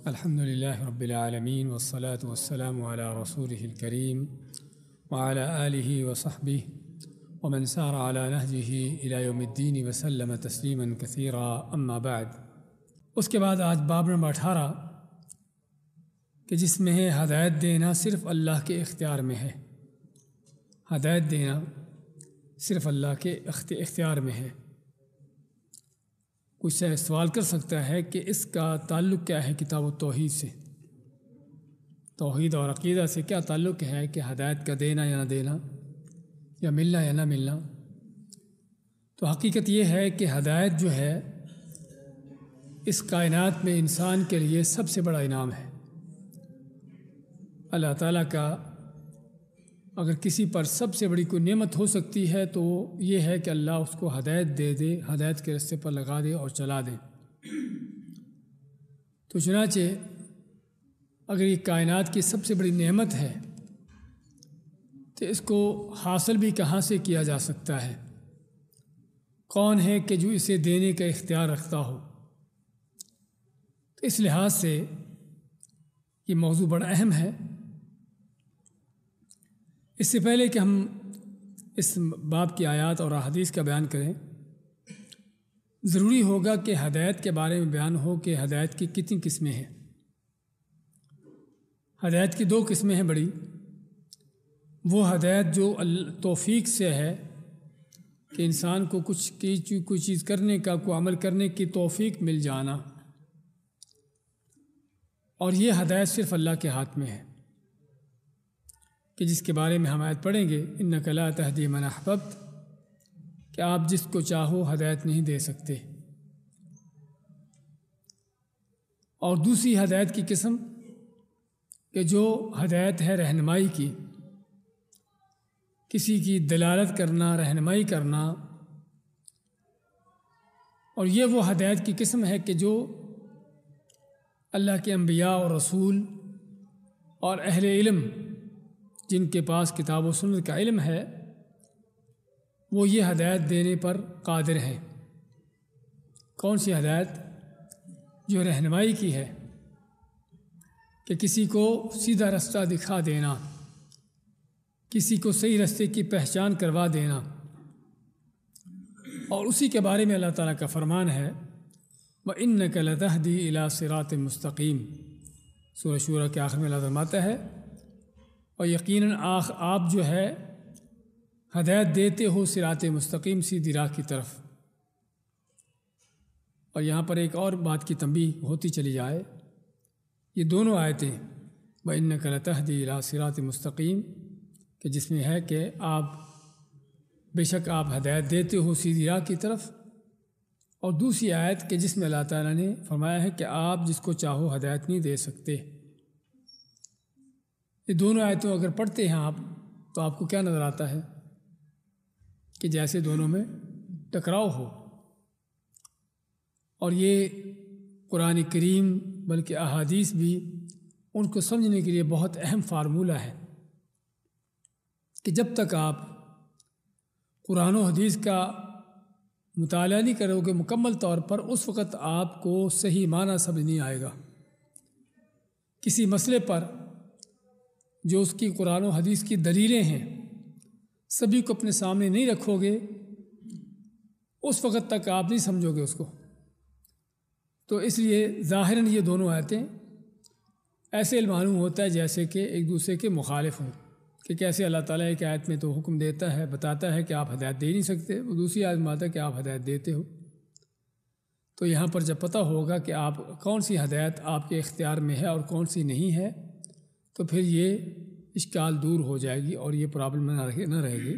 الحمد لله رب العالمين والصلاة والسلام على رسوله الكريم وعلى آله وصحبه ومن سار على نهجه إلى يوم الدين وسلم تسليما كثيرا أما بعد۔ اس کے بعد آج باب نمبر 18 کہ جس میں ہے ہدایت دینا صرف اللہ کے اختیار میں ہے۔ ہدایت دینا صرف اللہ کے اختیار میں ہے۔ کچھ سوال کر سکتا ہے کہ اس کا تعلق کیا ہے کتاب و توحید سے، توحید اور عقیدہ سے کیا تعلق ہے کہ ہدایت کا دینا یا نہ دینا، یا ملنا یا نہ ملنا۔ تو حقیقت یہ ہے کہ ہدایت جو ہے اس کائنات میں انسان کے لیے سب سے بڑا انعام ہے۔ اللہ تعالیٰ کا اگر کسی پر سب سے بڑی کوئی نعمت ہو سکتی ہے تو یہ ہے کہ اللہ اس کو ہدایت دے دے، ہدایت کے راستے پر لگا دے اور چلا دے۔ تو چنانچہ اگر یہ کائنات کی سب سے بڑی نعمت ہے تو اس کو حاصل بھی کہاں سے کیا جا سکتا ہے؟ کون ہے کہ جو اسے دینے کا اختیار رکھتا ہو؟ تو اس لحاظ سے یہ موضوع بڑا اہم ہے۔ اس سے پہلے کہ ہم اس باب کی آیات اور احادیث کا بیان کریں، ضروری ہوگا کہ ہدایت کے بارے میں بیان ہو کہ ہدایت کی کتنی قسمیں ہیں۔ ہدایت کی 2 قسمیں ہیں بڑی۔ وہ ہدایت جو توفیق سے ہے کہ انسان کو کوئی چیز کرنے کا، کوئی عمل کرنے کی توفیق مل جانا، اور یہ ہدایت صرف اللہ کے ہاتھ میں ہے، کہ جس کے بارے میں ہم آیت پڑھیں گے، انک لا تہدی من احببت، کہ آپ جس کو چاہو ہدایت نہیں دے سکتے۔ اور دوسری ہدایت کی قسم کہ جو ہدایت ہے رہنمائی کی، کسی کی دلالت کرنا، رہنمائی کرنا، اور یہ وہ ہدایت کی قسم ہے کہ جو اللہ کے انبیاء اور رسول اور اہل علم جن کے پاس کتاب و سنت کا علم ہے وہ یہ ہدایت دینے پر قادر ہیں۔ کون سی ہدایت؟ جو رہنمائی کی ہے، کہ کسی کو سیدھا رستہ دکھا دینا، کسی کو صحیح رستے کی پہچان کروا دینا۔ اور اسی کے بارے میں اللہ تعالیٰ کا فرمان ہے وَإِنَّكَ لَتَهْدِي إِلَىٰ صِرَاطٍ مُسْتَقِيمٍ۔ سورہ شورى کے آخر میں اللہ فرماتا ہے اور یقیناً آپ جو ہے ہدایت دیتے ہو صراط مستقیم، سیدھی راہ کی طرف۔ اور یہاں پر ایک اور بات کی تنبیہ ہوتی چلی جائے، یہ دونوں آیتیں وَإِنَّكَ لَتَهْدِي إِلَىٰ صِرَاطٍ مستقیم کہ جس میں ہے کہ آپ بے شک آپ ہدایت دیتے ہو سیدھی راہ کی طرف، اور دوسری آیت کہ جس میں اللہ تعالیٰ نے فرمایا ہے کہ آپ جس کو چاہو ہدایت نہیں دے سکتے۔ یہ دونوں آیتوں اگر پڑھتے ہیں آپ تو آپ کو کیا نظر آتا ہے؟ کہ جیسے دونوں میں ٹکراؤ ہو۔ اور یہ قرآن کریم بلکہ احادیث بھی ان کو سمجھنے کے لیے بہت اہم فارمولہ ہے کہ جب تک آپ قرآن و حدیث کا مطالعہ نہیں کرو گے مکمل طور پر، اس وقت آپ کو صحیح معنی سمجھ نہیں آئے گا۔ کسی مسئلے پر جو اس کی قرآن و حدیث کی دلیلیں ہیں سبھی کو اپنے سامنے نہیں رکھو گے، اس وقت تک آپ نہیں سمجھو گے اس کو۔ تو اس لیے ظاہراً یہ دونوں آیتیں ایسے معلوم ہوتا ہے جیسے کہ ایک دوسرے کے مخالف ہوں، کہ کیسے اللہ تعالیٰ ایک آیت میں تو حکم دیتا ہے، بتاتا ہے کہ آپ ہدایت دے نہیں سکتے، وہ دوسری آیت میں آتا ہے کہ آپ ہدایت دیتے ہو۔ تو یہاں پر جب پتہ ہوگا کہ آپ کون سی ہدایت آپ کے اختیار میں ہے اور کون سی نہیں ہے، تو پھر یہ اشکال دور ہو جائے گی اور یہ پرابلم نہ رہے گی،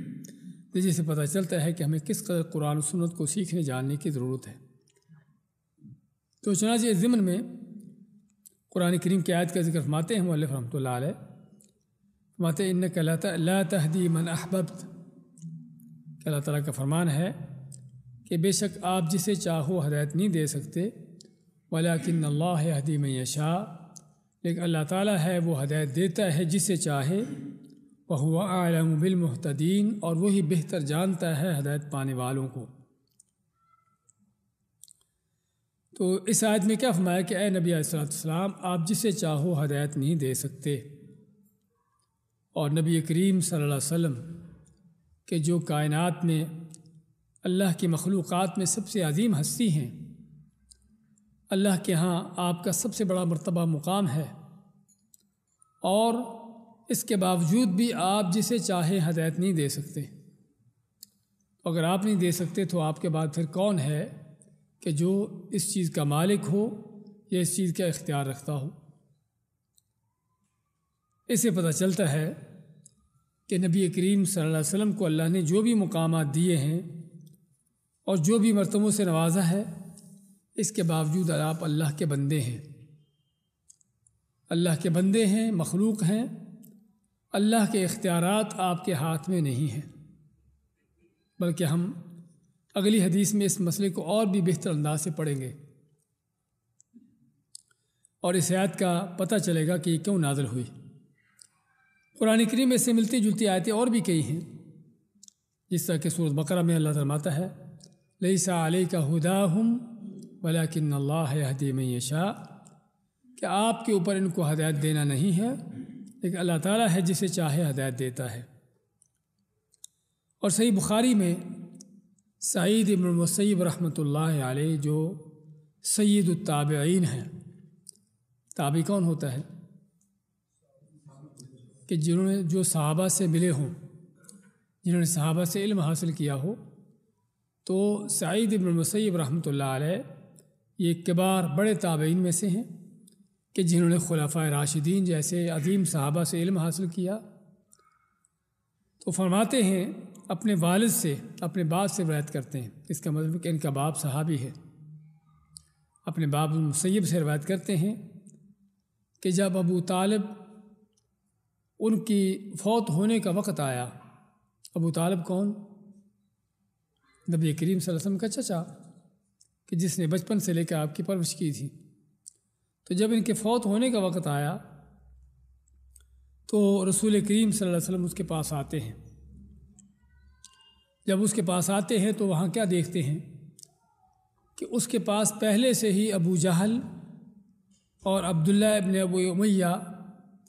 جس سے پتہ چلتا ہے کہ ہمیں کس قدر قرآن و سنت کو سیکھنے جاننے کی ضرورت ہے۔ تو چنانچہ اس ضمن میں قرآن کریم کی آیت کا ذکر فرماتے ہیں مؤلف رحمۃ اللہ علیہ، فرماتے ہیں انک لا تہدی من احببت، کہ اللہ تعالیٰ کا فرمان ہے کہ بے شک آپ جسے چاہو ہدایت نہیں دے سکتے، ولکن اللہ یہدی من یشاء، لیکن اللہ تعالیٰ ہے وہ ہدایت دیتا ہے جسے چاہے، وہو اعلم بالمہتدین، اور وہی بہتر جانتا ہے ہدایت پانے والوں کو۔ تو اس آیت میں کیا فرمایا کہ اے نبی علیہ السلام آپ جسے چاہو ہدایت نہیں دے سکتے، اور نبی کریم صلی اللہ علیہ وسلم کہ جو کائنات میں اللہ کی مخلوقات میں سب سے عظیم ہستی ہیں، اللہ کے ہاں آپ کا سب سے بڑا مرتبہ مقام ہے، اور اس کے باوجود بھی آپ جسے چاہے ہدایت نہیں دے سکتے۔ اگر آپ نہیں دے سکتے تو آپ کے بعد پھر کون ہے کہ جو اس چیز کا مالک ہو یا اس چیز کا اختیار رکھتا ہو؟ اس سے پتہ چلتا ہے کہ نبی کریم صلی اللہ علیہ وسلم کو اللہ نے جو بھی مقامات دیے ہیں اور جو بھی مرتبوں سے نوازا ہے، اس کے باوجود آپ اللہ کے بندے ہیں، اللہ کے بندے ہیں، مخلوق ہیں، اللہ کے اختیارات آپ کے ہاتھ میں نہیں ہیں۔ بلکہ ہم اگلی حدیث میں اس مسئلے کو اور بھی بہتر انداز سے پڑھیں گے، اور اس آیت کا پتہ چلے گا کہ یہ کیوں نازل ہوئی۔ قرآن کریم میں سے ملتی جلتی آیتیں اور بھی کئی ہیں، جس طرح کہ سورۃ بقرہ میں اللہ فرماتا ہے لیس علیک ھداھم ولکن اللہ یہدی من یشاء، کہ آپ کے اوپر ان کو ہدایت دینا نہیں ہے، لیکن اللہ تعالیٰ ہے جسے چاہے ہدایت دیتا ہے۔ اور صحیح بخاری میں سعید بن المسیب رحمۃ اللہ علیہ جو سید التابعین ہیں، تابعی کون ہوتا ہے؟ کہ جنہوں نے جو صحابہ سے ملے ہوں، جنہوں نے صحابہ سے علم حاصل کیا ہو، تو سعید بن المسیب رحمۃ اللہ علیہ یہ کبار بڑے تابعین میں سے ہیں کہ جنہوں نے خلفائے راشدین جیسے عظیم صحابہ سے علم حاصل کیا۔ تو فرماتے ہیں اپنے والد سے، اپنے باپ سے روایت کرتے ہیں، اس کا مطلب کہ ان کا باپ صحابی ہے، اپنے باپ مسیب سے روایت کرتے ہیں کہ جب ابو طالب ان کی فوت ہونے کا وقت آیا، ابو طالب کون؟ نبی کریم صلی اللہ علیہ وسلم کا چچا، کہ جس نے بچپن سے لے کر آپ کی پرورش کی تھی۔ تو جب ان کے فوت ہونے کا وقت آیا تو رسول کریم صلی اللہ علیہ وسلم اس کے پاس آتے ہیں۔ جب اس کے پاس آتے ہیں تو وہاں کیا دیکھتے ہیں کہ اس کے پاس پہلے سے ہی ابو جہل اور عبداللہ ابن ابو امیہ،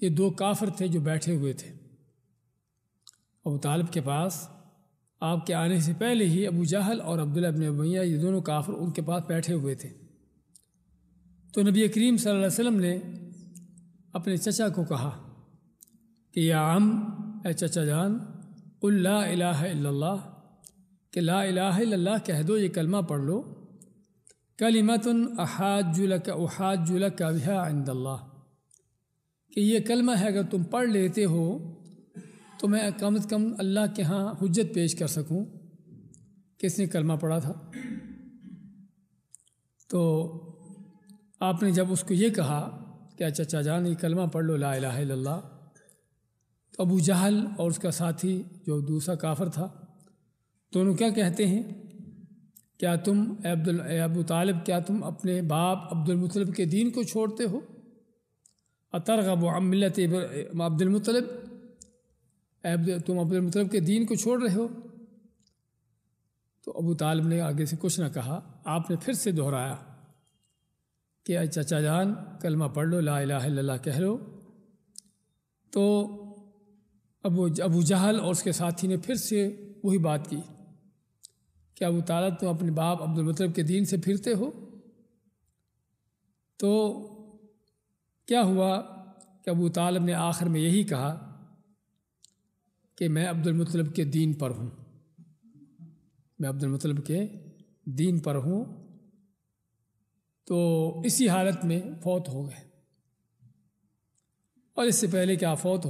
یہ دو کافر تھے جو بیٹھے ہوئے تھے۔ ابو طالب کے پاس آپ کے آنے سے پہلے ہی ابو جہل اور عبداللہ ابن ابو امیہ، یہ دونوں کافر ان کے پاس بیٹھے ہوئے تھے۔ تو نبی کریم صلی اللہ علیہ وسلم نے اپنے چچا کو کہا کہ یا عم، اے چچا جان، قل لا الہ الا اللہ، کہ لا الہ الا اللہ کہہ دو، یہ کلمہ پڑھ لو، کلمۃ احاج لک بہا عند اللہ، کہ یہ کلمہ ہے اگر تم پڑھ لیتے ہو تو میں کم از کم اللہ کے ہاں حجت پیش کر سکوں کہ اس نے کلمہ پڑھا تھا۔ تو آپ نے جب اس کو یہ کہا کہ چچا جان یہ کلمہ پڑھ لو لا الہ الا اللہ، تو ابو جہل اور اس کا ساتھی جو دوسرا کافر تھا، دونوں کیا کہتے ہیں؟ کیا تم اے ابو طالب، کیا تم اپنے باپ عبد المطلب کے دین کو چھوڑتے ہو؟ اترغب عن ملت عبد المطلب، تم عبد المطلب کے دین کو چھوڑ رہے ہو؟ تو ابو طالب نے آگے سے کچھ نہ کہا، آپ نے پھر سے دہرایا کہ اے چچا جان کلمہ پڑھ لو، لا الہ الا اللہ کہہ لو۔ تو ابو جہل اور اس کے ساتھی نے پھر سے وہی بات کی کہ ابو طالب تم اپنے باپ عبد المطلب کے دین سے پھرتے ہو؟ تو کیا ہوا کہ ابو طالب نے آخر میں یہی کہا کہ میں عبد المطلب کے دین پر ہوں، میں عبد المطلب کے دین پر ہوں۔ تو اسی حالت میں فوت ہو گئے، اور اس سے پہلے کہ آپ فوت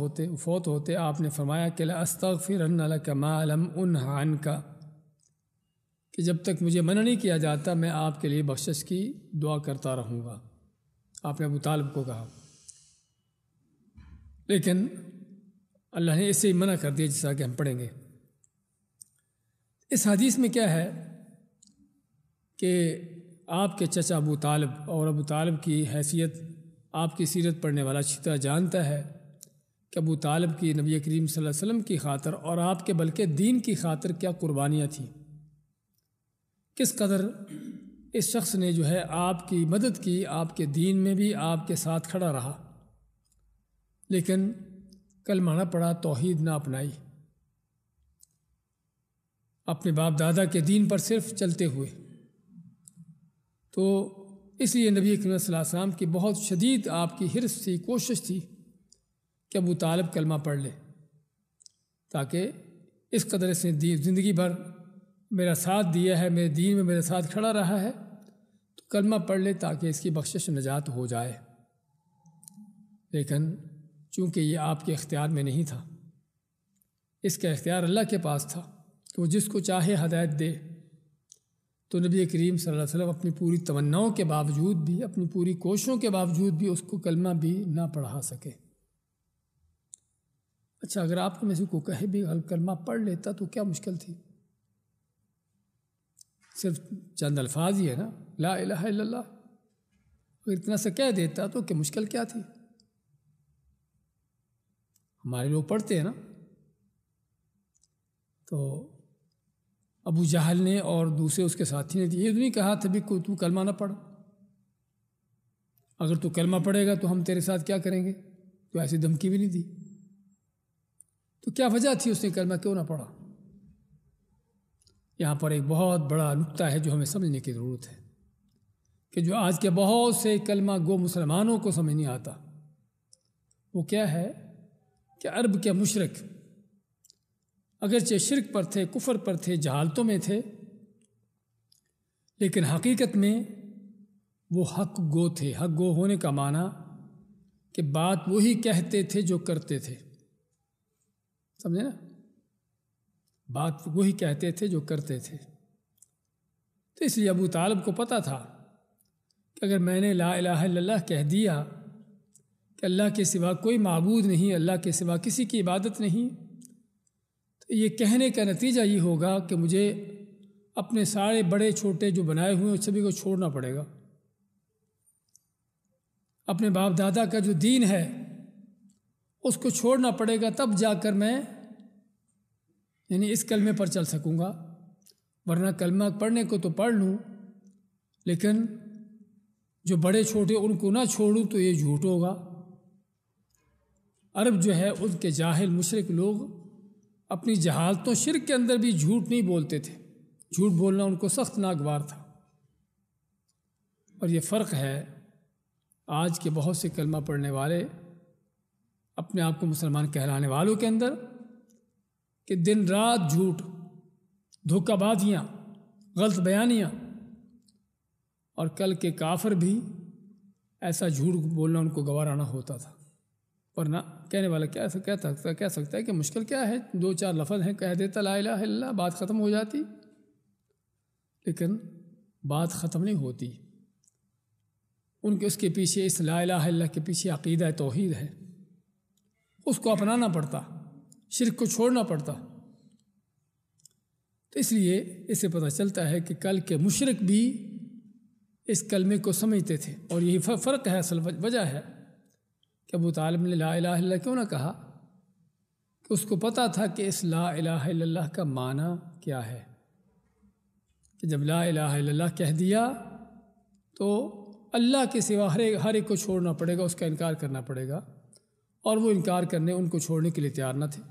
ہوتے آپ نے فرمایا کہ لَأَسْتَغْفِرَنَّ لَكَ مَا لَمْ أُنْهَ عَنْكَ، کہ جب تک مجھے منع نہیں کیا جاتا میں آپ کے لیے بخشش کی دعا کرتا رہوں گا، آپ نے ابو طالب کو کہا۔ لیکن اللہ نے اسے ہی منع کر دیا، جیسا کہ ہم پڑھیں گے۔ اس حدیث میں کیا ہے کہ آپ کے چچا ابو طالب، اور ابو طالب کی حیثیت آپ کی سیرت پڑھنے والا اچھی طرح جانتا ہے کہ ابو طالب کی نبی کریم صلی اللہ علیہ وسلم کی خاطر اور آپ کے بلکہ دین کی خاطر کیا قربانیاں تھیں، کس قدر اس شخص نے جو ہے آپ کی مدد کی، آپ کے دین میں بھی آپ کے ساتھ کھڑا رہا، لیکن کلمہ نہ پڑھا، توحید نہ اپنائی، اپنے باپ دادا کے دین پر صرف چلتے ہوئے۔ تو اس لیے نبی کریم صلی اللہ علیہ وسلم کی بہت شدید آپ کی حرص تھی، کوشش تھی کہ ابو طالب کلمہ پڑھ لے، تاکہ اس قدر اس نے زندگی بھر میرا ساتھ دیا ہے، میرے دین میں میرے ساتھ کھڑا رہا ہے، تو کلمہ پڑھ لے تاکہ اس کی بخشش نجات ہو جائے۔ لیکن چونکہ یہ آپ کے اختیار میں نہیں تھا، اس کا اختیار اللہ کے پاس تھا کہ وہ جس کو چاہے ہدایت دے، تو نبی کریم صلی اللہ علیہ وسلم اپنی پوری تمناؤں کے باوجود بھی، اپنی پوری کوششوں کے باوجود بھی اس کو کلمہ بھی نہ پڑھا سکے۔ اچھا، اگر آپ میں سے کو کہے بھی کلمہ پڑھ لیتا تو کیا مشکل تھی؟ صرف چند الفاظ ہی ہے نا، لا الہ الا اللہ، اگر اتنا سا کہہ دیتا تو کہ مشکل کیا تھی؟ ہمارے لوگ پڑھتے ہیں نا۔ تو ابو جہل نے اور دوسرے اس کے ساتھی نے یہ نہیں کہا تھا بھی تو کلمہ نہ پڑھ، اگر تو کلمہ پڑھے گا تو ہم تیرے ساتھ کیا کریں گے، تو ایسی دھمکی بھی نہیں دی۔ تو کیا وجہ تھی اس نے کلمہ کیوں نہ پڑھا؟ یہاں پر ایک بہت بڑا نکتہ ہے جو ہمیں سمجھنے کی ضرورت ہے، کہ جو آج کے بہت سے کلمہ گو مسلمانوں کو سمجھ نہیں آتا، وہ کیا ہے کہ عرب کے مشرک اگرچہ شرک پر تھے، کفر پر تھے، جہالتوں میں تھے، لیکن حقیقت میں وہ حق گو تھے۔ حق گو ہونے کا معنی کہ بات وہی کہتے تھے جو کرتے تھے، سمجھے نا، بات وہی کہتے تھے جو کرتے تھے۔ تو اس لیے ابو طالب کو پتہ تھا کہ اگر میں نے لا الہ الا اللہ کہہ دیا کہ اللہ کے سوا کوئی معبود نہیں، اللہ کے سوا کسی کی عبادت نہیں، تو یہ کہنے کا نتیجہ یہ ہوگا کہ مجھے اپنے سارے بڑے چھوٹے جو بنائے ہوئے ہیں سبھی کو چھوڑنا پڑے گا، اپنے باپ دادا کا جو دین ہے اس کو چھوڑنا پڑے گا، تب جا کر میں یعنی اس کلمے پر چل سکوں گا، ورنہ کلمہ پڑھنے کو تو پڑھ لوں لیکن جو بڑے چھوٹے ان کو نہ چھوڑوں تو یہ جھوٹ ہوگا۔ عرب جو ہے ان کے جاہل مشرک لوگ اپنی جہالتوں شرک کے اندر بھی جھوٹ نہیں بولتے تھے، جھوٹ بولنا ان کو سخت ناگوار تھا۔ اور یہ فرق ہے آج کے بہت سے کلمہ پڑھنے والے اپنے آپ کو مسلمان کہلانے والوں کے اندر، کہ دن رات جھوٹ، دھوکہ بازیاں، غلط بیانیاں، اور کل کے کافر بھی ایسا جھوٹ بولنا ان کو گوارا نہ ہوتا تھا، ورنہ کہنے والا کہہ سکتا ہے کہ مشکل کیا ہے، دو چار لفظ ہیں کہہ دیتا لا الہ الا اللہ، بات ختم ہو جاتی، لیکن بات ختم نہیں ہوتی۔ ان کے اس کے پیچھے، اس لا الہ الا اللہ کے پیچھے عقیدہ توحید ہے، اس کو اپنانا پڑتا، شرک کو چھوڑنا پڑتا۔ تو اس لیے اس سے پتہ چلتا ہے کہ کل کے مشرک بھی اس کلمے کو سمجھتے تھے، اور یہی فرق ہے، اصل وجہ ہے کہ ابو طالب نے لا الہ الا اللہ کیوں نہ کہا، کہ اس کو پتہ تھا کہ اس لا الہ الا اللہ کا معنی کیا ہے، کہ جب لا الہ الا اللہ کہہ دیا تو اللہ کے سوا ہر ایک کو چھوڑنا پڑے گا، اس کا انکار کرنا پڑے گا، اور وہ انکار کرنے، ان کو چھوڑنے کے لیے تیار نہ تھے۔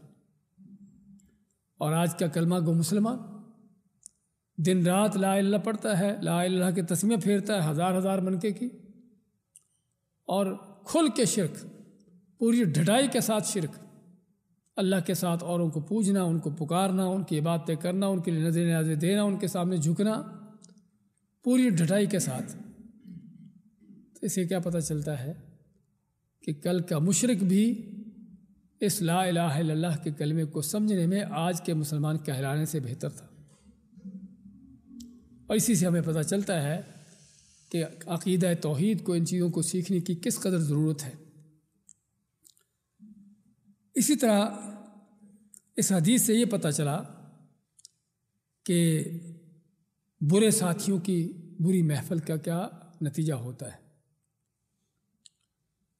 اور آج کا کلمہ گو مسلمان دن رات لا الہ اللہ پڑھتا ہے، لا الہ اللہ کے تسمیہ پھیرتا ہے ہزار منکے کی، اور کھل کے شرک، پوری ڈھٹائی کے ساتھ شرک، اللہ کے ساتھ اوروں کو پوجنا، ان کو پکارنا، ان کی عبادتیں کرنا، ان کے لیے نظر نیازیں دینا، ان کے سامنے جھکنا، پوری ڈھٹائی کے ساتھ۔ تو اسے کیا پتہ چلتا ہے کہ کل کا مشرک بھی اس لا الہ الا اللہ کے کلمے کو سمجھنے میں آج کے مسلمان کہلانے سے بہتر تھا۔ اور اسی سے ہمیں پتہ چلتا ہے کہ عقیدہ توحید کو، ان چیزوں کو سیکھنے کی کس قدر ضرورت ہے۔ اسی طرح اس حدیث سے یہ پتہ چلا کہ برے ساتھیوں کی بری محفل کا کیا نتیجہ ہوتا ہے۔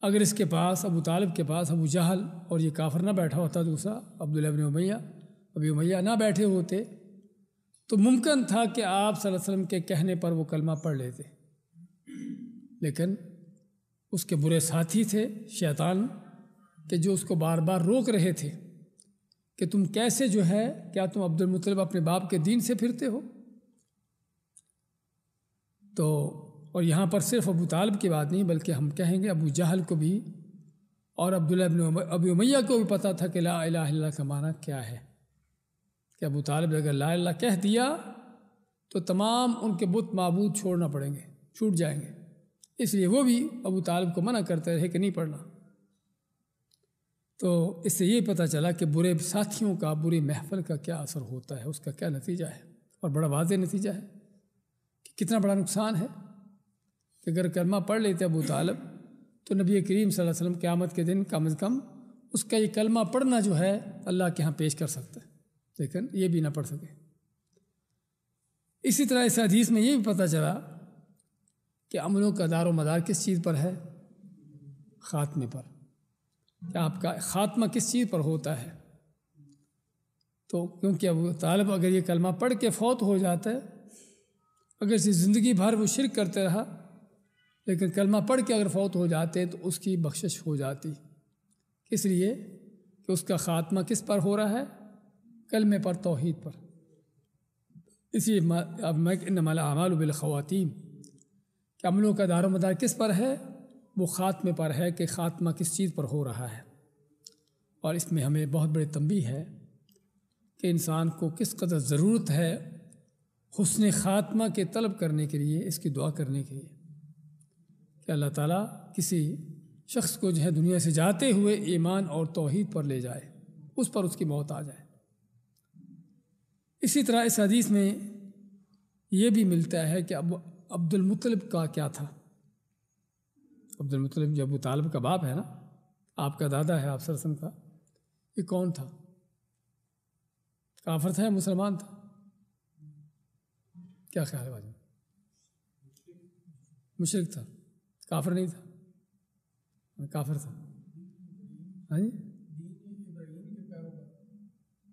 اگر اس کے پاس، ابو طالب کے پاس، ابو جہل اور یہ کافر نہ بیٹھا ہوتا، دوسرا عبداللہ بن ابی امیہ نہ بیٹھے ہوتے، تو ممکن تھا کہ آپ صلی اللہ علیہ وسلم کے کہنے پر وہ کلمہ پڑھ لیتے، لیکن اس کے برے ساتھی تھے شیطان کہ جو اس کو بار بار روک رہے تھے کہ تم کیسے جو ہے، کیا تم عبد المطلب اپنے باپ کے دین سے پھرتے ہو؟ تو اور یہاں پر صرف ابو طالب کی بات نہیں بلکہ ہم کہیں گے ابو جہل کو بھی اور عبداللہ ابن ابی امیہ کو بھی پتہ تھا کہ لا الہ الا اللہ کا معنی کیا ہے، کہ ابو طالب اگر لا الہ الا اللہ کہہ دیا تو تمام ان کے بت معبود چھوڑنا پڑیں گے، چھوٹ جائیں گے، اس لیے وہ بھی ابو طالب کو منع کرتے رہے کہ نہیں پڑھنا۔ تو اس سے یہ پتہ چلا کہ برے ساتھیوں کا، بری محفل کا کیا اثر ہوتا ہے، اس کا کیا نتیجہ ہے، اور بڑا واضح نتیجہ ہے کہ کتنا بڑا نقصان ہے کہ اگر کلمہ پڑھ لیتے ابو طالب تو نبی کریم صلی اللہ علیہ وسلم قیامت کے دن کم از کم اس کا یہ کلمہ پڑھنا جو ہے اللہ کے ہاں پیش کر سکتا ہے، لیکن یہ بھی نہ پڑھ سکے۔ اسی طرح اس حدیث میں یہ بھی پتہ چلا کہ عملوں کا دار و مدار کس چیز پر ہے؟ خاتمے پر، کہ آپ کا خاتمہ کس چیز پر ہوتا ہے۔ تو کیونکہ ابو طالب اگر یہ کلمہ پڑھ کے فوت ہو جاتا ہے، اگر زندگی بھر وہ شرک کرتے رہا لیکن کلمہ پڑھ کے اگر فوت ہو جاتے تو اس کی بخشش ہو جاتی، اس لیے کہ اس کا خاتمہ کس پر ہو رہا ہے؟ کلمے پر، توحید پر۔ اسی انما الاعمال بالخواتیم کہ عملوں کا دار و مدار کس پر ہے؟ وہ خاتمے پر ہے، کہ خاتمہ کس چیز پر ہو رہا ہے۔ اور اس میں ہمیں بہت بڑی تنبیہ ہے کہ انسان کو کس قدر ضرورت ہے حسن خاتمہ کے طلب کرنے کے لیے، اس کی دعا کرنے کے لیے کہ اللہ تعالیٰ کسی شخص کو جو ہے دنیا سے جاتے ہوئے ایمان اور توحید پر لے جائے، اس پر اس کی موت آ جائے۔ اسی طرح اس حدیث میں یہ بھی ملتا ہے کہ اب عبد المطلب کا کیا تھا؟ عبد المطلب جو ابو طالب کا باپ ہے نا، آپ کا دادا ہے آپ صلی اللہ علیہ وسلم کا، یہ کون تھا؟ کافر تھا یا مسلمان تھا؟ کیا خیال ہے بھائی؟ مشرک تھا، کافر نہیں تھا؟ کافر تھا۔ ہاں جی،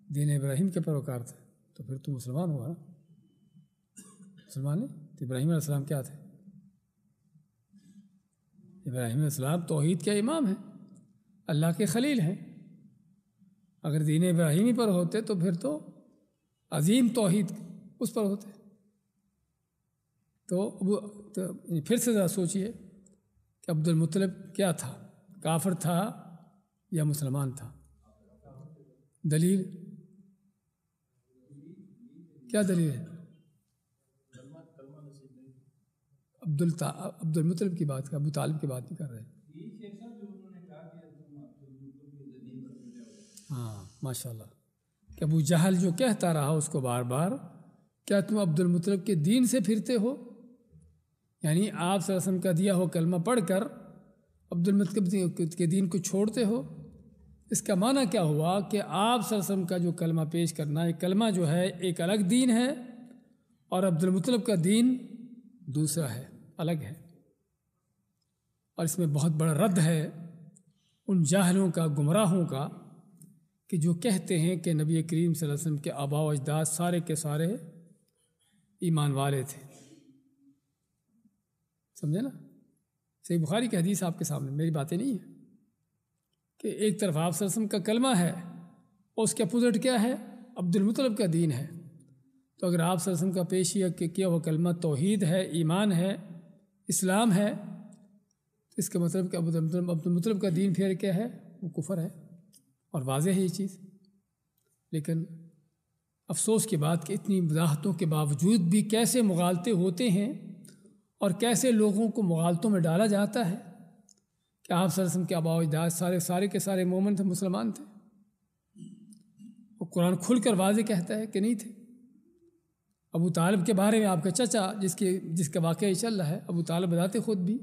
دین ابراہیم کے پیروکار تھے، تو پھر تو مسلمان ہوا نا؟ مسلمان نہیں تو ابراہیم علیہ السلام کیا تھے؟ ابراہیم علیہ السلام توحید کے امام ہیں، اللہ کے خلیل ہیں۔ اگر دین ابراہیمی پر ہوتے تو پھر تو عظیم توحید اس پر ہوتے۔ تو پھر سے ذرا سوچئے کہ عبد المطلب کیا تھا؟ کافر تھا یا مسلمان تھا؟ دلیل کیا دلیل ہے؟ عبد المطلب کی بات کر، ابو طالب کی بات نہیں کر رہے۔ ہاں ماشاء اللہ، کہ ابو جہل جو کہتا رہا اس کو بار بار، کیا تم عبد المطلب کے دین سے پھرتے ہو؟ یعنی آپ صلی اللہ علیہ وسلم کا دیا ہو کلمہ پڑھ کر عبد المطلب کے دین کو چھوڑتے ہو۔ اس کا معنی کیا ہوا کہ آپ صلی اللہ علیہ وسلم کا جو کلمہ پیش کرنا، یہ کلمہ جو ہے ایک الگ دین ہے اور عبد المطلب کا دین دوسرا ہے، الگ ہے۔ اور اس میں بہت بڑا رد ہے ان جاہلوں کا، گمراہوں کا، کہ جو کہتے ہیں کہ نبی کریم صلی اللہ علیہ وسلم کے آباء و اجداد سارے کے سارے ایمان والے تھے۔ سمجھے نا؟ صحیح بخاری کی حدیث آپ کے سامنے، میری باتیں نہیں ہیں، کہ ایک طرف آپ صلی اللہ علیہ وسلم کا کلمہ ہے اور اس کے اپوزٹ کیا ہے؟ عبد المطلب کا دین ہے۔ تو اگر آپ صلی اللہ علیہ وسلم کا پیشیہ کیا وہ کلمہ توحید ہے، ایمان ہے، اسلام ہے، تو اس کا مطلب کہ عبد المطلب کا دین پھر کیا ہے؟ وہ کفر ہے، اور واضح ہے یہ چیز۔ لیکن افسوس کی بات کہ اتنی وضاحتوں کے باوجود بھی کیسے مغالطے ہوتے ہیں اور کیسے لوگوں کو مغالطوں میں ڈالا جاتا ہے کہ آپ صلی اللہ علیہ وسلم کے آباء و اجداد سارے کے سارے مومن تھے، مسلمان تھے۔ اور قرآن کھل کر واضح کہتا ہے کہ نہیں تھے۔ ابو طالب کے بارے میں آپ کا چچا جس کا واقعہ چل رہا ہے، ابو طالب بتاتے خود بھی،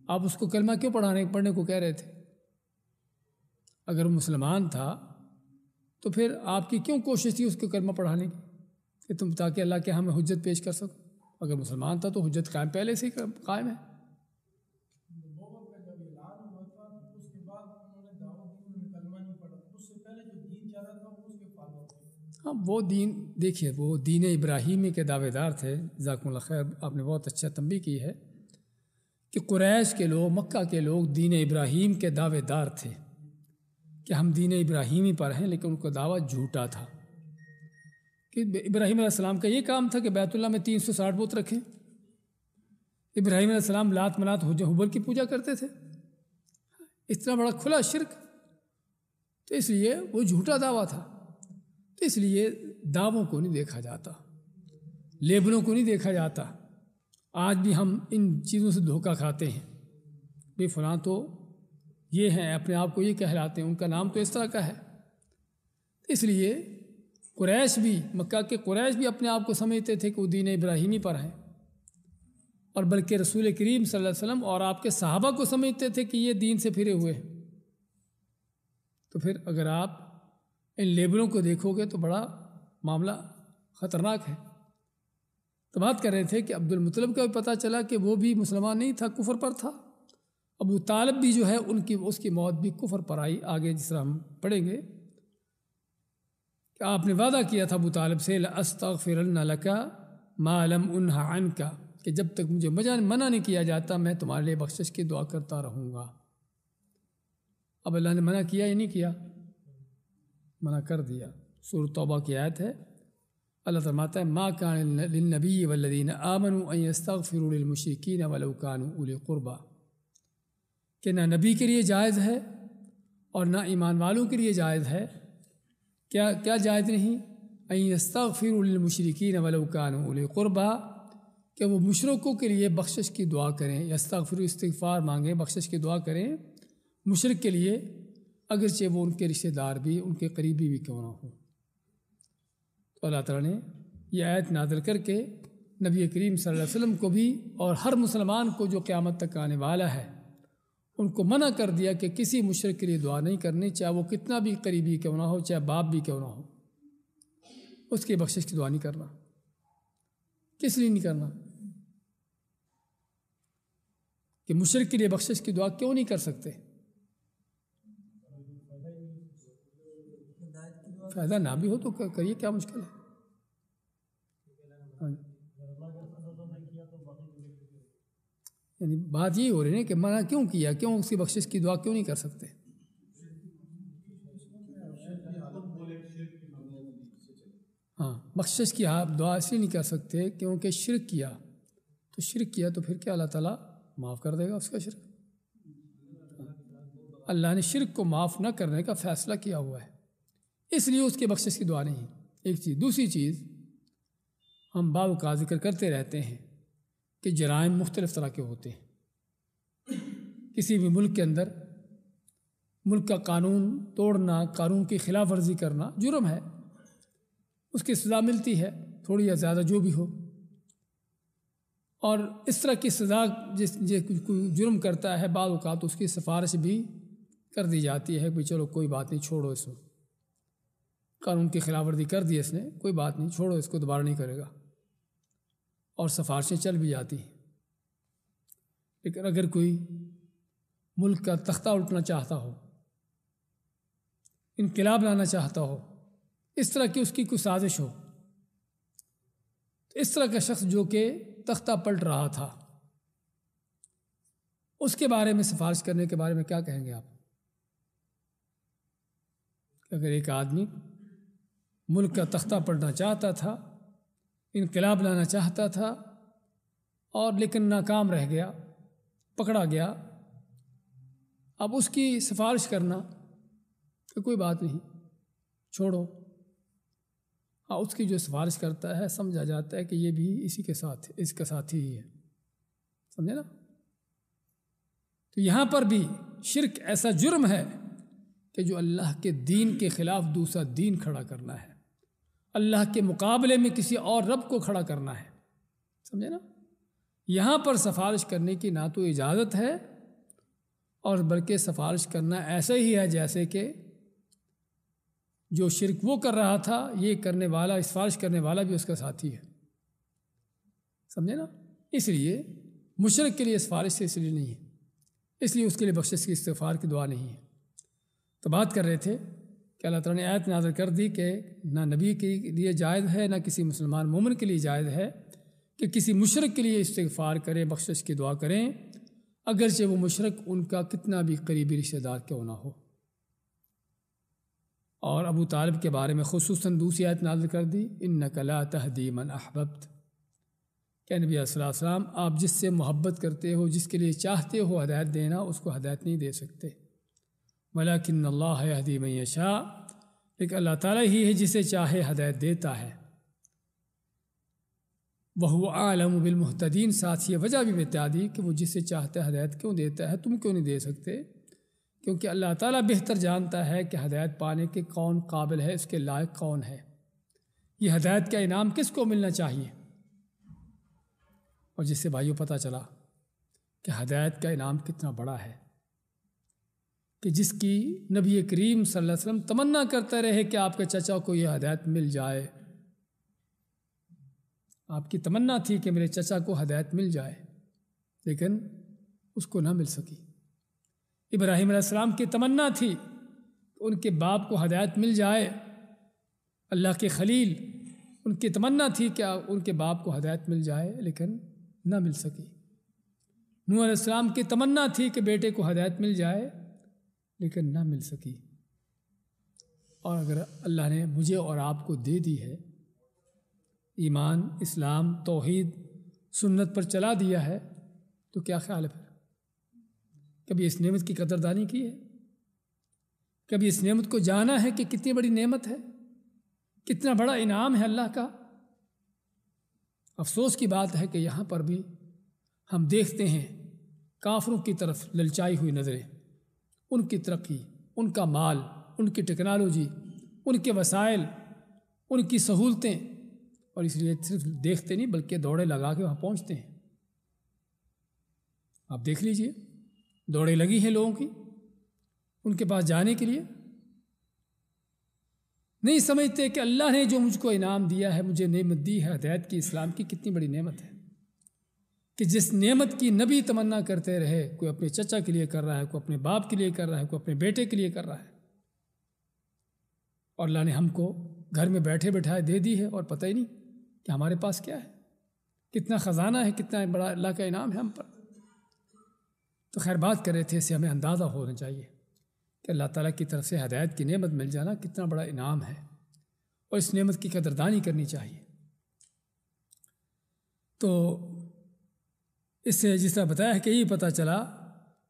آپ اس کو کلمہ کیوں پڑھنے کو کہہ رہے تھے؟ اگر وہ مسلمان تھا تو پھر آپ کی کیوں کوشش تھی اس کو کلمہ پڑھانے کی کہ تم تاکہ اللہ کے ہمیں حجت پیش کر سکو؟ اگر مسلمان تھا تو حجت قائم پہلے سے ہی قائم ہے۔ ہاں وہ دین دیکھیے، وہ دین ابراہیمی کے دعوے دار تھے. جزاکم اللہ خیر، آپ نے بہت اچھا تنبیہ کی ہے کہ قریش کے لوگ، مکہ کے لوگ دین ابراہیم کے دعوے دار تھے کہ ہم دین ابراہیمی پر ہیں، لیکن ان کا دعویٰ جھوٹا تھا. کہ ابراہیم علیہ السلام کا یہ کام تھا کہ بیت اللہ میں 360 بت رکھیں. ابراہیم علیہ السلام لات منات حبل کی پوجا کرتے تھے. اتنا بڑا کھلا شرک، تو اس لیے وہ جھوٹا دعویٰ تھا. تو اس لیے دعووں کو نہیں دیکھا جاتا، لیبلوں کو نہیں دیکھا جاتا. آج بھی ہم ان چیزوں سے دھوکہ کھاتے ہیں. بھئی فلاں تو یہ ہیں، اپنے آپ کو یہ کہلاتے ہیں، ان کا نام تو اس طرح کا ہے. اس لیے قریش بھی، مکہ کے قریش بھی اپنے آپ کو سمجھتے تھے کہ وہ دین ابراہیمی پر ہیں، اور بلکہ رسول کریم صلی اللہ علیہ وسلم اور آپ کے صحابہ کو سمجھتے تھے کہ یہ دین سے پھرے ہوئے ہیں. تو پھر اگر آپ ان لیبلوں کو دیکھو گے تو بڑا معاملہ خطرناک ہے. تو بات کر رہے تھے کہ عبد المطلب کا بھی پتہ چلا کہ وہ بھی مسلمان نہیں تھا، کفر پر تھا. ابو طالب بھی جو ہے اس کی موت بھی کفر پر آئی. آگے جس طرح ہم پڑھیں گے کہ آپ نے وعدہ کیا تھا ابو طالب سے لَأَسْتَغْفِرَنَّ لَكَ مَا لَمْ أُنْهَ عَنْكَ، کہ جب تک مجھے منع نہیں کیا جاتا میں تمہارے لیے بخشش کی دعا کرتا رہوں گا. اب اللہ نے منع کیا یا نہیں کیا؟ منع کر دیا. سورۃ توبہ کی آیت ہے. اللہ فرماتا ہے ما کان للنبی والذین آمنوا ان یستغفروا للمشرکین ولو کانوا اولی قربا، کہ نہ نبی کے لیے جائز ہے اور نہ ایمان والوں کے لیے جائز ہے. کیا جائز نہیں؟ ان یستغفروا للمشرکین ولو کانوا اولی قربا، کہ وہ مشرکوں کے لیے بخشش کی دعا کریں. یستغفروا، استغفار مانگیں، بخشش کی دعا کریں مشرک کے لیے، اگرچہ وہ ان کے رشتہ دار بھی، ان کے قریبی بھی کیوں نہ ہو. تو اللہ تعالیٰ نے یہ آیت نازل کر کے نبی کریم صلی اللہ علیہ وسلم کو بھی اور ہر مسلمان کو جو قیامت تک آنے والا ہے ان کو منع کر دیا کہ کسی مشرک کے لیے دعا نہیں کرنی، چاہے وہ کتنا بھی قریبی کیوں نہ ہو، چاہے باپ بھی کیوں نہ ہو، اس کی بخشش کی دعا نہیں کرنا. کس لیے نہیں کرنا؟ کہ مشرک کے لیے بخشش کی دعا کیوں نہیں کر سکتے؟ فائدہ نہ بھی ہو تو کریے، کیا مشکل ہے؟ یعنی بات یہی ہو رہی ہے کہ منع کیوں کیا، کیوں اس کی بخشش کی دعا کیوں نہیں کر سکتے؟ ہاں، بخشش کی آپ دعا اس لیے نہیں کر سکتے کیونکہ شرک کیا. تو شرک کیا تو پھر کیا اللہ تعالیٰ معاف کر دے گا اس کا شرک؟ اللہ نے شرک کو معاف نہ کرنے کا فیصلہ کیا ہوا ہے، اس لیے اس کی بخشش کی دعا نہیں. ایک چیز. دوسری چیز، ہم بعض اوقات ذکر کرتے رہتے ہیں کہ جرائم مختلف طرح کے ہوتے ہیں. کسی بھی ملک کے اندر ملک کا قانون توڑنا، قانون کی خلاف ورزی کرنا جرم ہے، اس کی سزا ملتی ہے، تھوڑی یا زیادہ جو بھی ہو. اور اس طرح کی سزا جس کوئی جرم کرتا ہے بعض اوقات اس کی سفارش بھی کر دی جاتی ہے کہ چلو کوئی بات نہیں، چھوڑو اس کو، قانون کی خلاف ورزی کر دی اس نے، کوئی بات نہیں، چھوڑو اس کو، دوبارہ نہیں کرے گا، اور سفارشیں چل بھی جاتی ہیں. لیکن اگر کوئی ملک کا تختہ الٹنا چاہتا ہو، انقلاب لانا چاہتا ہو، اس طرح کی اس کی کوئی سازش ہو، تو اس طرح کا شخص جو کہ تختہ پلٹ رہا تھا، اس کے بارے میں سفارش کرنے کے بارے میں کیا کہیں گے آپ؟ اگر ایک آدمی ملک کا تختہ پلٹنا چاہتا تھا، انقلاب لانا چاہتا تھا، اور لیکن ناکام رہ گیا، پکڑا گیا، اب اس کی سفارش کرنا کہ کوئی بات نہیں، چھوڑو. ہاں، اس کی جو سفارش کرتا ہے سمجھا جاتا ہے کہ یہ بھی اسی کے ساتھ، اس کا ساتھی ہی ہے. سمجھے نا؟ تو یہاں پر بھی شرک ایسا جرم ہے کہ جو اللہ کے دین کے خلاف دوسرا دین کھڑا کرنا ہے، اللہ کے مقابلے میں کسی اور رب کو کھڑا کرنا ہے. سمجھے نا؟ یہاں پر سفارش کرنے کی نہ تو اجازت ہے، اور بلکہ سفارش کرنا ایسا ہی ہے جیسے کہ جو شرک وہ کر رہا تھا، یہ کرنے والا، سفارش کرنے والا بھی اس کا ساتھی ہے. سمجھے نا؟ اس لیے مشرک کے لیے سفارش سے اس لیے نہیں ہے، اس لیے اس کے لیے بخشش کی استغفار کی دعا نہیں ہے. تو بات کر رہے تھے کہ کہ اللہ تعالیٰ نے آیت نازل کر دی کہ نہ نبی کے لیے جائز ہے نہ کسی مسلمان مومن کے لیے جائز ہے کہ کسی مشرک کے لیے استغفار کریں، بخشش کی دعا کریں، اگرچہ وہ مشرک ان کا کتنا بھی قریبی رشتہ دار کیوں نہ ہو۔ اور ابو طالب کے بارے میں خصوصاً دوسری آیت نازل کر دی، انک لا تہدی من احببت، کہ نبی صلی اللہ علیہ وسلم آپ جس سے محبت کرتے ہو، جس کے لیے چاہتے ہو ہدایت دینا، اس کو ہدایت نہیں دے سکتے۔ ولیکن اللہ یہدی من یشاء، لیکن اللہ تعالیٰ ہی ہے جسے چاہے ہدایت دیتا ہے۔ وہو اعلم بالمہتدین، ساتھ یہ وجہ بھی بتا دی کہ وہ جسے چاہتا ہے ہدایت کیوں دیتا ہے، تم کیوں نہیں دے سکتے؟ کیونکہ اللہ تعالیٰ بہتر جانتا ہے کہ ہدایت پانے کے کون قابل ہے، اس کے لائق کون ہے، یہ ہدایت کا انعام کس کو ملنا چاہیے۔ اور جس سے بھائیوں پتہ چلا کہ ہدایت کا انعام کتنا بڑا ہے، کہ جس کی نبی کریم صلی اللہ علیہ وسلم تمنا کرتے رہے کہ آپ کے چچا کو یہ ہدایت مل جائے، آپ کی تمنا تھی کہ میرے چچا کو ہدایت مل جائے، لیکن اس کو نہ مل سکی۔ ابراہیم علیہ السلام کی تمنا تھی کہ ان کے باپ کو ہدایت مل جائے، اللہ کے خلیل، ان کی تمنا تھی کہ ان کے باپ کو ہدایت مل جائے، لیکن نہ مل سکی۔ نوح علیہ السلام کی تمنا تھی کہ بیٹے کو ہدایت مل جائے، لیکن نہ مل سکی۔ اور اگر اللہ نے مجھے اور آپ کو دے دی ہے، ایمان، اسلام، توحید، سنت پر چلا دیا ہے، تو کیا خیال ہے پھر؟ کبھی اس نعمت کی قدردانی کی ہے؟ کبھی اس نعمت کو جانا ہے کہ کتنی بڑی نعمت ہے، کتنا بڑا انعام ہے اللہ کا؟ افسوس کی بات ہے کہ یہاں پر بھی ہم دیکھتے ہیں کافروں کی طرف للچائی ہوئی نظریں، ان کی ترقی، ان کا مال، ان کی ٹیکنالوجی، ان کے وسائل، ان کی سہولتیں، اور اس لیے صرف دیکھتے نہیں بلکہ دوڑے لگا کے وہاں پہنچتے ہیں۔ آپ دیکھ لیجئے، دوڑے لگی ہیں لوگوں کی ان کے پاس جانے کے لیے، نہیں سمجھتے کہ اللہ نے جو مجھ کو انعام دیا ہے، مجھے نعمت دی ہے ہدایت کی، اسلام کی، کتنی بڑی نعمت ہے، کہ جس نعمت کی نبی تمنا کرتے رہے، کوئی اپنے چچا کے لیے کر رہا ہے، کوئی اپنے باپ کے لیے کر رہا ہے، کوئی اپنے بیٹے کے لیے کر رہا ہے، اور اللہ نے ہم کو گھر میں بیٹھے بیٹھائے دے دی ہے، اور پتہ ہی نہیں کہ ہمارے پاس کیا ہے، کتنا خزانہ ہے، کتنا بڑا اللہ کا انعام ہے ہم پر۔ تو خیر بات کر رہے تھے، اس سے ہمیں اندازہ ہونا چاہیے کہ اللہ تعالیٰ کی طرف سے ہدایت کی نعمت مل جانا کتنا بڑا انعام ہے، اور اس نعمت کی قدردانی کرنی چاہیے۔ تو اس سے جس طرح بتایا ہے کہ یہی پتہ چلا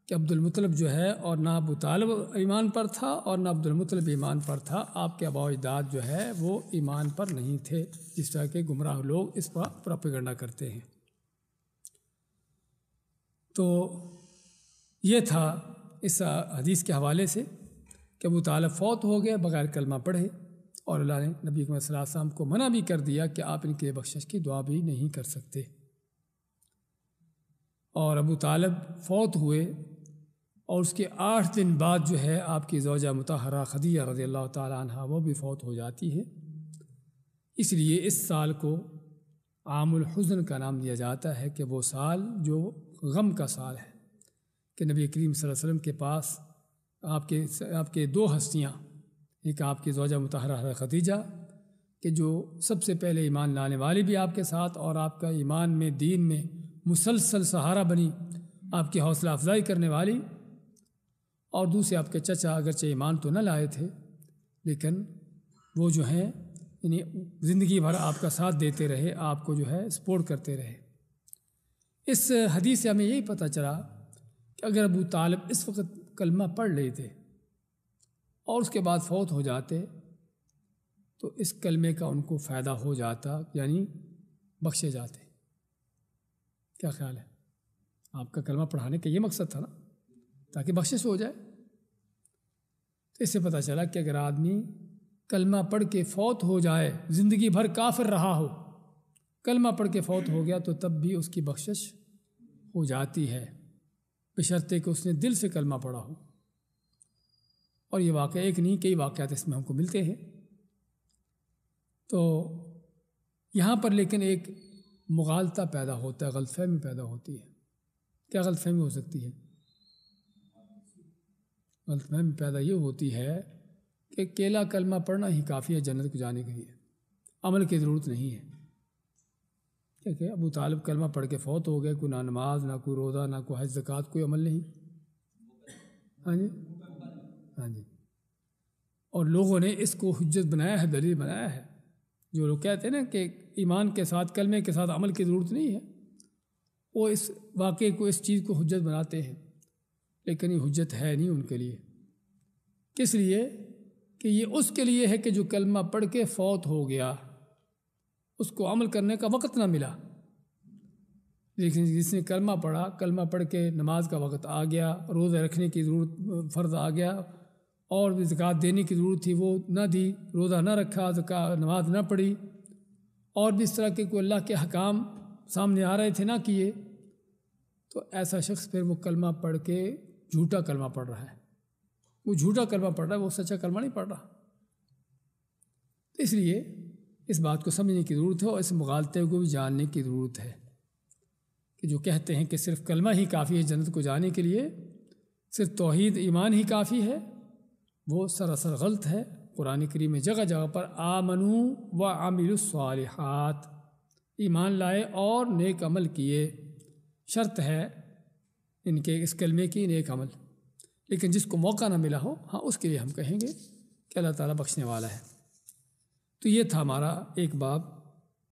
کہ عبد المطلب جو ہے، اور نہ ابو طالب ایمان پر تھا اور نہ عبد المطلب ایمان پر تھا، آپ کے آباء و اجداد جو ہے وہ ایمان پر نہیں تھے، جس طرح کے گمراہ لوگ اس پر پروپیگنڈا کرتے ہیں۔ تو یہ تھا اس حدیث کے حوالے سے کہ ابو طالب فوت ہو گئے بغیر کلمہ پڑھے، اور اللہ نے نبی صلی اللہ علیہ وسلم کو منع بھی کر دیا کہ آپ ان کے بخشش کی دعا بھی نہیں کر سکتے۔ اور ابو طالب فوت ہوئے، اور اس کے 8 دن بعد جو ہے آپ کی زوجہ مطہرہ خدیجہ رضی اللہ تعالیٰ عنہ وہ بھی فوت ہو جاتی ہے۔ اس لیے اس سال کو عام الحزن کا نام دیا جاتا ہے، کہ وہ سال جو غم کا سال ہے، کہ نبی کریم صلی اللہ علیہ وسلم کے پاس آپ کے 2 ہستیاں، ایک آپ کی زوجہ مطہرہ خدیجہ کہ جو سب سے پہلے ایمان لانے والی بھی آپ کے ساتھ، اور آپ کا ایمان میں، دین میں مسلسل سہارا بنی، آپ کی حوصلہ افزائی کرنے والی، اور دوسرے آپ کے چچا، اگرچہ ایمان تو نہ لائے تھے لیکن وہ جو ہیں یعنی زندگی بھر آپ کا ساتھ دیتے رہے، آپ کو جو ہے سپورٹ کرتے رہے۔ اس حدیث سے ہمیں یہی پتہ چلا کہ اگر ابو طالب اس وقت کلمہ پڑھ لیتے اور اس کے بعد فوت ہو جاتے تو اس کلمے کا ان کو فائدہ ہو جاتا، یعنی بخشے جاتے۔ کیا خیال ہے؟ آپ کا کلمہ پڑھانے کا یہ مقصد تھا نا، تاکہ بخشش ہو جائے۔ تو اس سے پتہ چلا کہ اگر آدمی کلمہ پڑھ کے فوت ہو جائے، زندگی بھر کافر رہا ہو، کلمہ پڑھ کے فوت ہو گیا، تو تب بھی اس کی بخشش ہو جاتی ہے، بشرطے کہ اس نے دل سے کلمہ پڑھا ہو۔ اور یہ واقعہ ایک نہیں، کئی واقعات اس میں ہم کو ملتے ہیں۔ تو یہاں پر لیکن ایک مغالطہ پیدا ہوتا ہے، غلط فہمی پیدا ہوتی ہے۔ کیا غلط فہمی ہو سکتی ہے؟ غلط فہمی پیدا یہ ہوتی ہے کہ اکیلا کلمہ پڑھنا ہی کافی ہے جنت کو جانے کے لیے، عمل کی ضرورت نہیں ہے۔ کہ ابو طالب کلمہ پڑھ کے فوت ہو گئے، کوئی نہ نماز، نہ کوئی روزہ، نہ کوئی حج زکوٰۃ، کوئی عمل نہیں۔ ہاں جی، ہاں جی، اور لوگوں نے اس کو حجت بنایا ہے، دلیل بنایا ہے۔ جو لوگ کہتے ہیں نا کہ ایمان کے ساتھ، کلمے کے ساتھ عمل کی ضرورت نہیں ہے، وہ اس واقعے کو، اس چیز کو حجت بناتے ہیں، لیکن یہ حجت ہے نہیں ان کے لیے۔ کس لیے؟ کہ یہ اس کے لیے ہے کہ جو کلمہ پڑھ کے فوت ہو گیا، اس کو عمل کرنے کا وقت نہ ملا۔ لیکن جس نے کلمہ پڑھا، کلمہ پڑھ کے نماز کا وقت آ گیا، روزہ رکھنے کی ضرورت، فرض آ گیا، اور بھی زکوٰۃ دینے کی ضرورت تھی وہ نہ دی، روزہ نہ رکھا، نماز نہ پڑھی، اور بھی اس طرح کے کوئی اللہ کے حکام سامنے آ رہے تھے نہ کیے، تو ایسا شخص پھر وہ کلمہ پڑھ کے جھوٹا کلمہ پڑھ رہا ہے۔ وہ جھوٹا کلمہ پڑھ رہا ہے، وہ سچا کلمہ نہیں پڑھ رہا۔ اس لیے اس بات کو سمجھنے کی ضرورت ہے، اور اس مغالطے کو بھی جاننے کی ضرورت ہے کہ جو کہتے ہیں کہ صرف کلمہ ہی کافی ہے جنت کو جانے کے لیے، صرف توحید ایمان ہی کافی ہے، وہ سراسر غلط ہے۔ قرآن کریم میں جگہ جگہ پر آمنو وعملوا الصالحات، ایمان لائے اور نیک عمل کیے، شرط ہے ان کے اس کلمے کی نیک عمل۔ لیکن جس کو موقع نہ ملا ہو، ہاں اس کے لیے ہم کہیں گے کہ اللہ تعالیٰ بخشنے والا ہے۔ تو یہ تھا ہمارا ایک باب